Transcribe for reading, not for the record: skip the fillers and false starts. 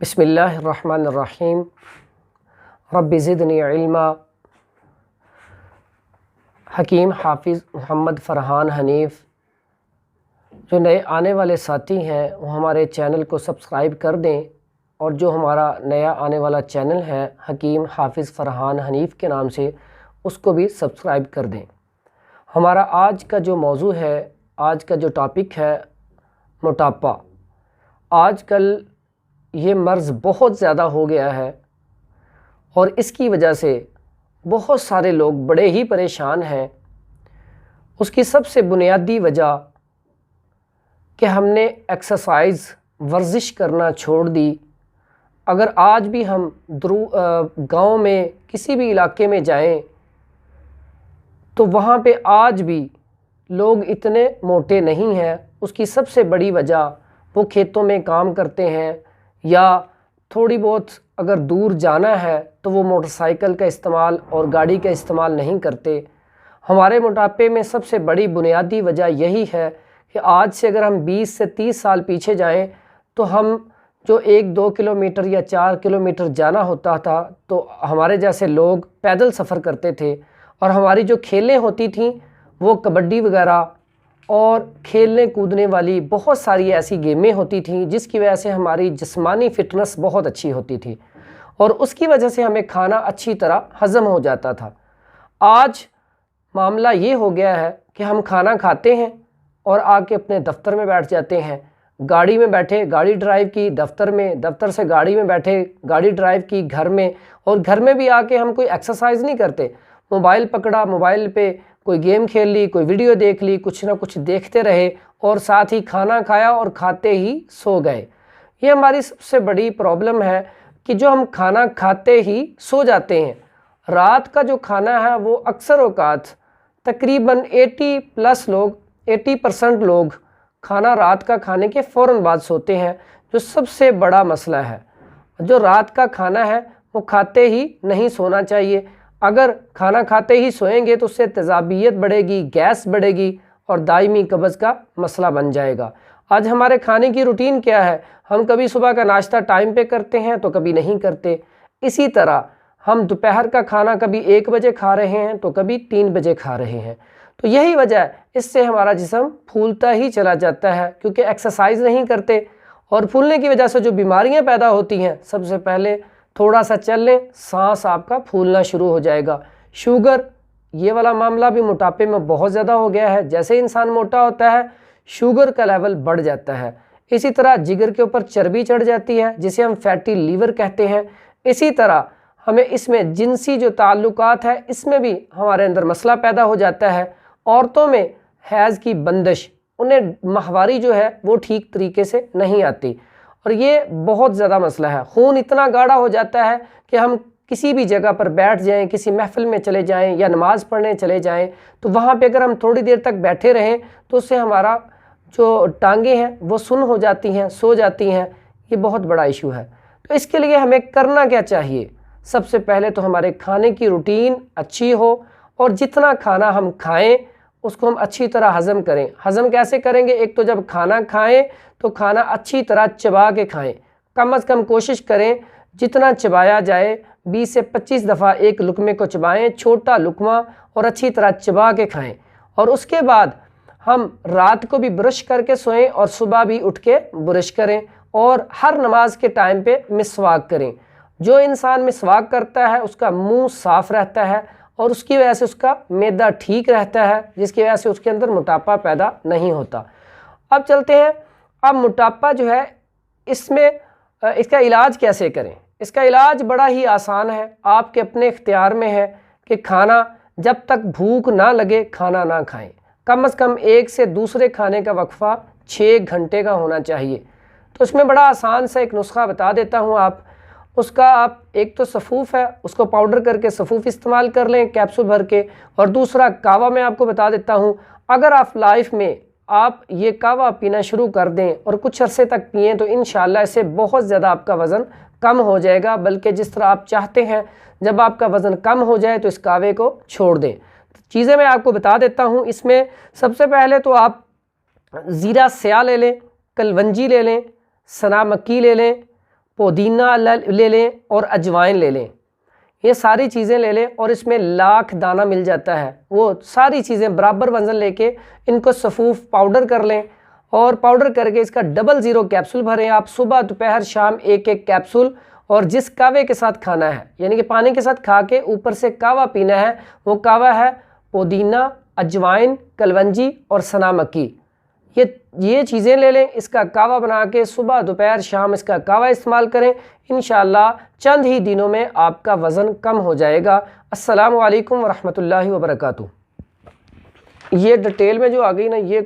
بسم اللہ الرحمن الرحیم رب زدنی علما۔ حکیم حافظ محمد فرحان حنیف جو نئے آنے والے ساتھی ہیں وہ ہمارے چینل کو سبسکرائب کر دیں، اور جو ہمارا نیا آنے والا چینل ہے حکیم حافظ فرحان حنیف کے نام سے، اس کو بھی سبسکرائب کر دیں۔ ہمارا آج کا جو موضوع ہے، آج کا جو ٹاپک ہے، موٹاپا۔ آج کل یہ مرض بہت زیادہ ہو گیا ہے اور اس کی وجہ سے بہت سارے لوگ بڑے ہی پریشان ہیں۔ اس کی سب سے بنیادی وجہ کہ ہم نے ایکسرسائز ورزش کرنا چھوڑ دی۔ اگر آج بھی ہم گاؤں میں کسی بھی علاقے میں جائیں تو وہاں پہ آج بھی لوگ اتنے موٹے نہیں ہیں۔ اس کی سب سے بڑی وجہ وہ کھیتوں میں کام کرتے ہیں، یا تھوڑی بہت اگر دور جانا ہے تو وہ موٹر سائیکل کا استعمال اور گاڑی کا استعمال نہیں کرتے۔ ہمارے موٹاپے میں سب سے بڑی بنیادی وجہ یہی ہے کہ آج سے اگر ہم 20 سے 30 سال پیچھے جائیں تو ہم جو 1-2 کلومیٹر یا 4 کلومیٹر جانا ہوتا تھا تو ہمارے جیسے لوگ پیدل سفر کرتے تھے، اور ہماری جو کھیلیں ہوتی تھیں وہ کبڈی وغیرہ اور کھیلنے کودنے والی بہت ساری ایسی گیمیں ہوتی تھیں جس کی وجہ سے ہماری جسمانی فٹنس بہت اچھی ہوتی تھی، اور اس کی وجہ سے ہمیں کھانا اچھی طرح ہضم ہو جاتا تھا۔ آج معاملہ یہ ہو گیا ہے کہ ہم کھانا کھاتے ہیں اور آ کے اپنے دفتر میں بیٹھ جاتے ہیں، گاڑی میں بیٹھے گاڑی ڈرائیو کی دفتر میں، دفتر سے گاڑی میں بیٹھے گاڑی ڈرائیو کی گھر میں، اور گھر میں بھی آ کے ہم کوئی ایکسرسائز نہیں کرتے۔ موبائل پکڑا، موبائل پہ کوئی گیم کھیل لی، کوئی ویڈیو دیکھ لی، کچھ نہ کچھ دیکھتے رہے، اور ساتھ ہی کھانا کھایا اور کھاتے ہی سو گئے۔ یہ ہماری سب سے بڑی پرابلم ہے کہ جو ہم کھانا کھاتے ہی سو جاتے ہیں۔ رات کا جو کھانا ہے وہ اکثر اوقات تقریباً 80% لوگ کھانا رات کا کھانے کے فوراً بعد سوتے ہیں، جو سب سے بڑا مسئلہ ہے۔ جو رات کا کھانا ہے وہ کھاتے ہی نہیں سونا چاہیے۔ اگر کھانا کھاتے ہی سوئیں گے تو اس سے تیزابیت بڑھے گی، گیس بڑھے گی، اور دائمی قبض کا مسئلہ بن جائے گا۔ آج ہمارے کھانے کی روٹین کیا ہے؟ ہم کبھی صبح کا ناشتہ ٹائم پہ کرتے ہیں تو کبھی نہیں کرتے۔ اسی طرح ہم دوپہر کا کھانا کبھی 1 بجے کھا رہے ہیں تو کبھی 3 بجے کھا رہے ہیں۔ تو یہی وجہ ہے، اس سے ہمارا جسم پھولتا ہی چلا جاتا ہے، کیونکہ ایکسرسائز نہیں کرتے، اور پھولنے کی وجہ سے جو بیماریاں پیدا ہوتی ہیں، سب سے پہلے تھوڑا سا چل لیں، سانس آپ کا پھولنا شروع ہو جائے گا۔ شوگر، یہ والا معاملہ بھی موٹاپے میں بہت زیادہ ہو گیا ہے۔ جیسے انسان موٹا ہوتا ہے شوگر کا لیول بڑھ جاتا ہے۔ اسی طرح جگر کے اوپر چربی چڑھ جاتی ہے جسے ہم فیٹی لیور کہتے ہیں۔ اسی طرح ہمیں اس میں جنسی جو تعلقات ہے اس میں بھی ہمارے اندر مسئلہ پیدا ہو جاتا ہے۔ عورتوں میں حیض کی بندش، انہیں ماہواری جو ہے وہ ٹھیک طریقے سے نہیں آتی، اور یہ بہت زیادہ مسئلہ ہے۔ خون اتنا گاڑھا ہو جاتا ہے کہ ہم کسی بھی جگہ پر بیٹھ جائیں، کسی محفل میں چلے جائیں یا نماز پڑھنے چلے جائیں تو وہاں پہ اگر ہم تھوڑی دیر تک بیٹھے رہیں تو اس سے ہمارا جو ٹانگیں ہیں وہ سن ہو جاتی ہیں، سو جاتی ہیں۔ یہ بہت بڑا ایشو ہے۔ تو اس کے لیے ہمیں کرنا کیا چاہیے؟ سب سے پہلے تو ہمارے کھانے کی روٹین اچھی ہو، اور جتنا کھانا ہم کھائیں اس کو ہم اچھی طرح ہضم کریں۔ ہضم کیسے کریں گے؟ ایک تو جب کھانا کھائیں تو کھانا اچھی طرح چبا کے کھائیں۔ کم از کم کوشش کریں جتنا چبایا جائے 20 سے 25 دفعہ ایک لقمے کو چبائیں، چھوٹا لقمہ، اور اچھی طرح چبا کے کھائیں۔ اور اس کے بعد ہم رات کو بھی برش کر کے سوئیں اور صبح بھی اٹھ کے برش کریں، اور ہر نماز کے ٹائم پہ مسواک کریں۔ جو انسان مسواک کرتا ہے اس کا منہ صاف رہتا ہے، اور اس کی وجہ سے اس کا معدہ ٹھیک رہتا ہے، جس کی وجہ سے اس کے اندر موٹاپا پیدا نہیں ہوتا۔ اب چلتے ہیں، اب موٹاپا جو ہے اس میں اس کا علاج کیسے کریں؟ اس کا علاج بڑا ہی آسان ہے، آپ کے اپنے اختیار میں ہے کہ کھانا جب تک بھوک نہ لگے کھانا نہ کھائیں۔ کم از کم ایک سے دوسرے کھانے کا وقفہ 6 گھنٹے کا ہونا چاہیے۔ تو اس میں بڑا آسان سا ایک نسخہ بتا دیتا ہوں اس کا آپ ایک تو سفوف ہے، اس کو پاؤڈر کر کے سفوف استعمال کر لیں کیپسول بھر کے، اور دوسرا کہوہ میں آپ کو بتا دیتا ہوں۔ اگر آپ لائف میں آپ یہ کہوہ پینا شروع کر دیں اور کچھ عرصے تک پئیں تو انشاءاللہ اس سے بہت زیادہ آپ کا وزن کم ہو جائے گا، بلکہ جس طرح آپ چاہتے ہیں جب آپ کا وزن کم ہو جائے تو اس کہوے کو چھوڑ دیں۔ چیزیں میں آپ کو بتا دیتا ہوں۔ اس میں سب سے پہلے تو آپ زیرہ سیاہ لے لیں، کلونجی لے لیں، سنا مکی لے لیں، پودینہ لے لیں اور اجوائن لے لیں، یہ ساری چیزیں لے لیں اور اس میں لاکھ دانہ مل جاتا ہے، وہ ساری چیزیں برابر وزن لے کے ان کو صفوف پاؤڈر کر لیں اور پاؤڈر کر کے اس کا 00 کیپسول بھریں آپ، صبح دوپہر شام ایک ایک کیپسول، اور جس کہوے کے ساتھ کھانا ہے یعنی کہ پانی کے ساتھ کھا کے اوپر سے کہوہ پینا ہے، وہ کہوہ ہے پودینہ، اجوائن، کلونجی اور سنا مکی، یہ چیزیں لے لیں، اس کا کہوہ بنا کے صبح دوپہر شام اس کا کہوہ استعمال کریں، انشاءاللہ چند ہی دنوں میں آپ کا وزن کم ہو جائے گا۔ السلام علیکم ورحمۃ اللہ وبرکاتہ۔ یہ ڈیٹیل میں جو آ گئی نا، یہ